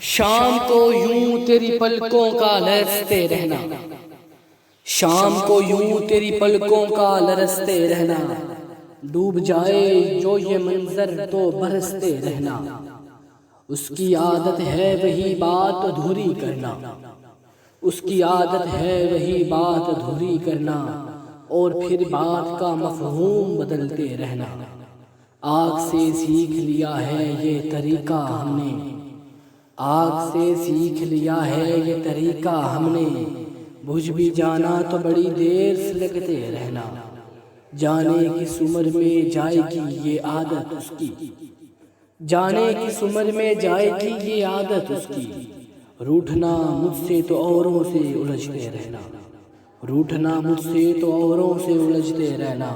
شام کو یوں تیری پلکوں کا لرزتے رہنا، شام کو یوں تیری پلکوں کا لرزتے رہنا، ڈوب جائے جو یہ منظر تو برستے رہنا۔ اس کی عادت ہے وہی بات ادھوری کرنا، اس کی عادت ہے وہی بات ادھوری کرنا، اور پھر بات کا مفہوم بدلتے رہنا۔ آگ سے سیکھ لیا ہے یہ طریقہ ہم نے، آگ سے سیکھ لیا ہے یہ طریقہ ہم نے، بجھ بھی جانا تو بڑی دیر سے لگتے رہنا۔ جانے کس عمر میں جائے گی یہ عادت اس کی، جانے کس عمر میں جائے گی یہ عادت اس کی۔ روٹھنا مجھ سے تو اوروں سے الجھتے رہنا، روٹھنا مجھ سے تو اوروں سے الجھتے رہنا۔